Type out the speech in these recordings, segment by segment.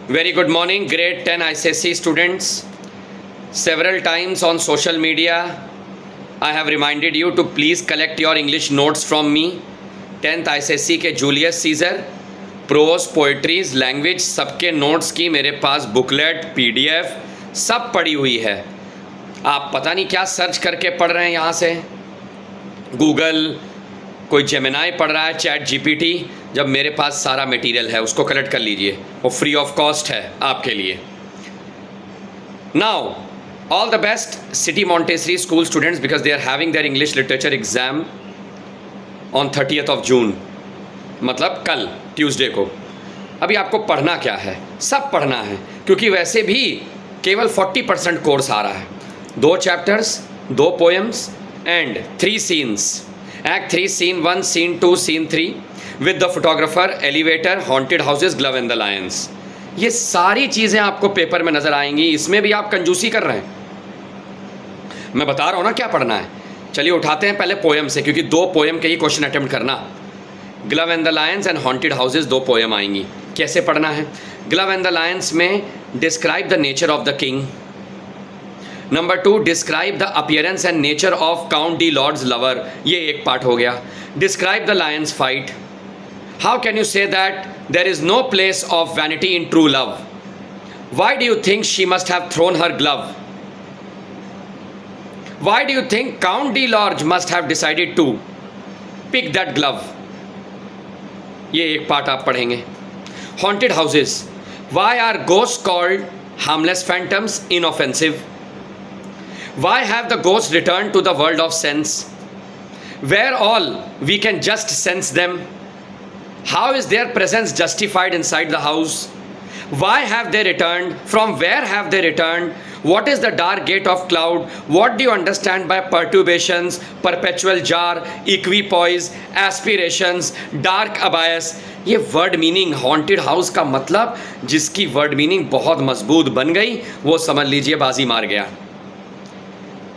Very good morning, grade 10 ICSE students. Several times on social media, I have reminded you to please collect your English notes from me. 10th ICSE के Julius Caesar, prose, poetries, language सबके notes की मेरे पास booklet, PDF सब पड़ी हुई है. आप पता नहीं क्या सर्च करके पढ़ रहे हैं यहाँ से. गूगल, कोई जेमिनाई पढ़ रहा है, चैट GPT, जब मेरे पास सारा मटेरियल है उसको कलेक्ट कर लीजिए. वो फ्री ऑफ कॉस्ट है आपके लिए. Now all the best city Montessori school students because they are having their English literature exam on 30th of June, मतलब कल ट्यूसडे को. अभी आपको पढ़ना क्या है? सब पढ़ना है, क्योंकि वैसे भी केवल 40% कोर्स आ रहा है. 2 chapters, 2 poems and 3 scenes. Act 3, Scene 1, Scene 2, Scene 3 with the photographer, elevator, haunted houses, Glove and the Lions. ये सारी चीज़ें आपको पेपर में नज़र आएंगी. इसमें भी आप कंजूसी कर रहे हैं. मैं बता रहा हूँ ना क्या पढ़ना है. चलिए उठाते हैं पहले पोएम से, क्योंकि 2 पोएम के ही क्वेश्चन अटेम्प्ट करना. Glove and the lions and haunted houses 2 poem आएंगी. कैसे पढ़ना है? ग्लव एंड द लायंस में describe the nature of the king. Number 2, describe the appearance and nature of count de Lorge's lover. ये एक part हो गया. Describe the lions fight. How can you say that there is no place of vanity in true love. Why do you think she must have thrown her glove. Why do you think Count de Lorge must have decided to pick that glove. ये एक part आप पढ़ेंगे. Haunted houses. Why are ghost called harmless phantoms inoffensive. Why have the ghosts returned to the world of sense, where all we can just sense them? How is their presence justified inside the house? Why have they returned? From where have they returned? What is the dark gate of cloud? What do you understand by perturbations, perpetual jar, equipoise, aspirations, dark abyss? ये word meaning haunted house का मतलब, जिसकी word meaning बहुत मजबूत बन गई, वो समझ लीजिए बाजी मार गया.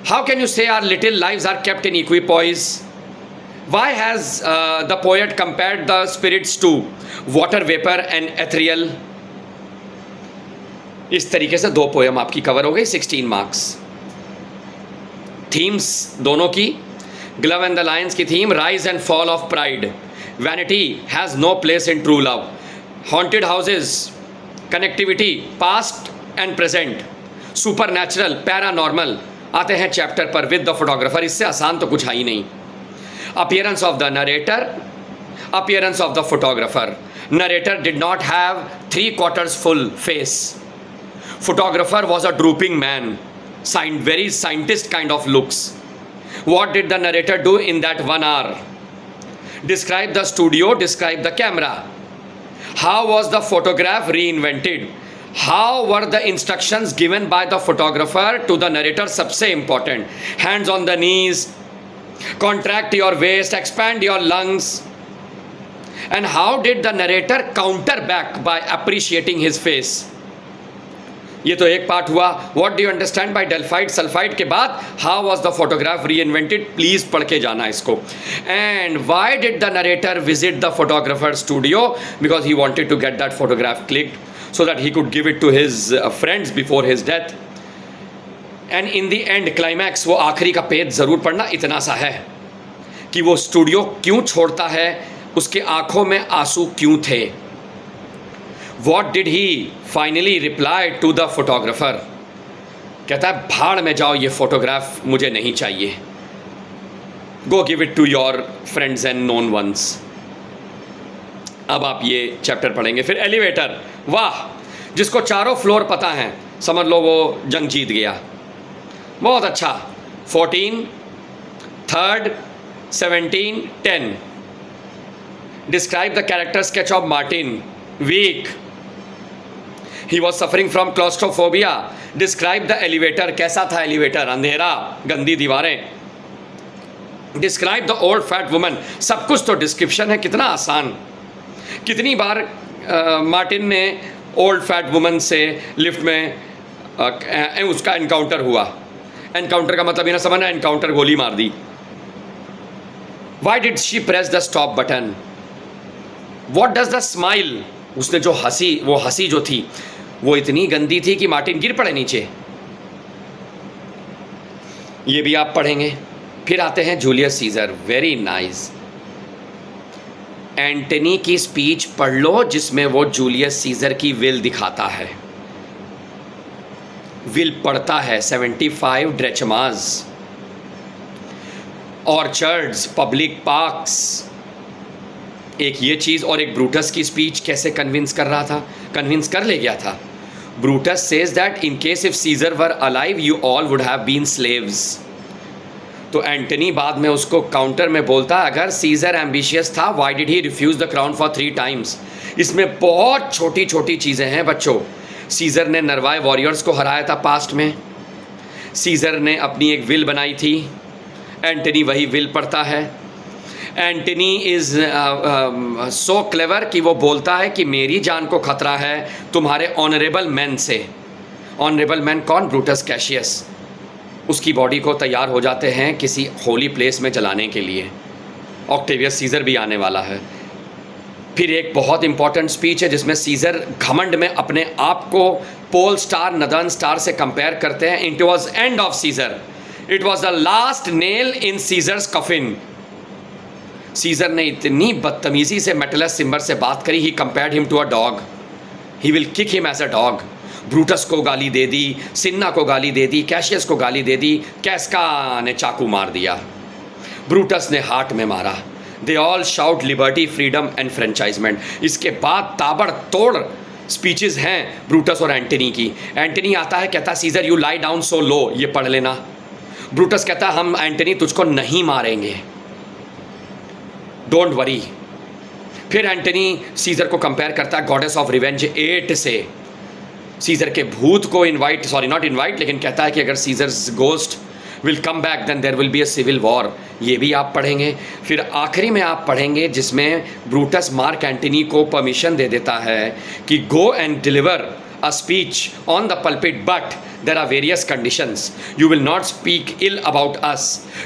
How can you say our little lives are kept in equipoise? Why has the poet compared the spirits to water vapor and ethereal? इस तरीके से 2 पोएम आपकी कवर हो गई. 16 मार्क्स. थीम्स दोनों की. ग्लव एंड द लायंस की theme rise and fall of pride. Vanity has no place in true love. Haunted houses, connectivity past and present. Supernatural, paranormal. आते हैं चैप्टर पर with the photographer. इससे आसान तो कुछ है ही नहीं. Appearance of the narrator, appearance of the photographer. Narrator did not have 3/4 full face. Photographer was a drooping man, very scientist kind of looks. What did the narrator do in that 1 hour? Describe the studio, describe the camera. How was the photograph री invented? How were the instructions given by the photographer to the narrator? सबसे important. Hands on the knees, contract your waist, expand your lungs. And how did the narrator counter back by appreciating his face? ये तो एक part हुआ. What do you understand by Delphite sulfide के बाद how was the photograph reinvented? Please पढ़ के जाना इसको. And why did the narrator visit the photographer's studio? Because he wanted to get that photograph clicked, so that he could give it to his friends before his death. And in the end climax, वो आखिरी का page ज़रूर पढ़ना. इतना सा है कि वो स्टूडियो क्यों छोड़ता है, उसके आंखों में आंसू क्यों थे. What did he finally reply to the photographer? कहता है भाड़ में जाओ, ये फोटोग्राफ मुझे नहीं चाहिए. Go give it to your friends and known ones. अब आप ये चैप्टर पढ़ेंगे. फिर एलिवेटर. वाह, जिसको 4 फ्लोर पता हैं समझ लो वो जंग जीत गया. बहुत अच्छा. 14, 3rd, 17, 10. Describe the character sketch of Martin. Weak. He was suffering from claustrophobia. Describe the elevator. कैसा था एलिवेटर? अंधेरा, गंदी दीवारें. Describe the old fat woman. सब कुछ तो डिस्क्रिप्शन है. कितना आसान. कितनी बार मार्टिन ने ओल्ड फैट वुमन से लिफ्ट में उसका एनकाउंटर हुआ. एनकाउंटर का मतलब ये ना समझना एनकाउंटर गोली मार दी. Why did she press the stop button. What does the smile. उसने जो हंसी, वो हंसी जो थी वो इतनी गंदी थी कि मार्टिन गिर पड़े नीचे। ये भी आप पढ़ेंगे। फिर आते हैं Julius Caesar, very nice. Antony की स्पीच पढ़ लो जिसमें वो जूलियस सीजर की विल दिखाता है, विल पढ़ता है। 75 ड्रेचमास, ऑर्चर्ड्स, पब्लिक पार्क्स, एक ये चीज़, और एक ब्रूटस की स्पीच कैसे कन्विंस कर रहा था, कन्विंस कर ले गया था। Brutus says that in case if Caesar were alive you all would have been slaves. तो एंटनी बाद में उसको काउंटर में बोलता, अगर सीजर एम्बिशियस था why did he refuse the crown for 3 times. इसमें बहुत छोटी छोटी चीज़ें हैं बच्चों। सीजर ने नरवाए वॉरियर्स को हराया था पास्ट में, सीजर ने अपनी एक विल बनाई थी, एंटनी वही विल पढ़ता है। एंटनी इज़ सो क्लेवर कि वो बोलता है कि मेरी जान को खतरा है तुम्हारे ऑनरेबल मैन से। ऑनरेबल मैन कौन? Brutus Cassius. उसकी बॉडी को तैयार हो जाते हैं किसी होली प्लेस में जलाने के लिए। ऑक्टेवियस सीजर भी आने वाला है। फिर एक बहुत इंपॉर्टेंट स्पीच है जिसमें सीजर घमंड में अपने आप को पोल स्टार, नदन स्टार से कंपेयर करते हैं। It was end of Caesar, it was the last nail in Caesar's coffin. Caesar ने इतनी बदतमीजी से मेटलस सिम्बर से बात करी, he compared him to a dog, he will kick him as a dog. Brutus को गाली दे दी, सिन्ना को गाली दे दी, कैशियस को गाली दे दी, कैस्का ने चाकू मार दिया, ब्रूटस ने हार्ट में मारा। They all shout liberty, freedom and franchisement. इसके बाद ताबड़तोड़ स्पीचेस हैं ब्रूटस और एंटनी की। एंटनी आता है, कहता Caesar you lie down so low, ये पढ़ लेना। ब्रूटस कहता हम एंटनी तुझको नहीं मारेंगे, डोंट वरी। फिर एंटनी सीजर को कंपेयर करता है गॉडेस ऑफ रिवेंज 8 से। सीजर के भूत को इनवाइट, सॉरी नॉट इनवाइट, लेकिन कहता है कि अगर Caesar's ghost will come back then there will be a civil war. ये भी आप पढ़ेंगे। फिर आखिरी में आप पढ़ेंगे जिसमें ब्रूटस मार्क एंटनी को परमिशन दे देता है कि go and deliver a speech on the pulpit, but there are various conditions. You will not speak ill about us.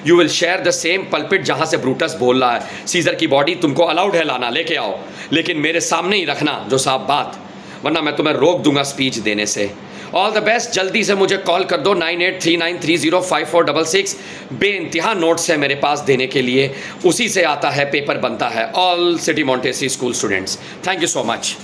You will share the same pulpit जहाँ से ब्रूटस बोल रहा है। Scissor की बॉडी तुमको अलाउड है लाना, लेके आओ, लेकिन मेरे सामने ही रखना जो साफ बात, वरना मैं तुम्हें रोक दूंगा स्पीच देने से। All the best. जल्दी से मुझे कॉल कर दो 9839305466। बेइंतहा नोट्स है मेरे पास देने के लिए, उसी से आता है, पेपर बनता है। All city Montessori school students, thank you so much.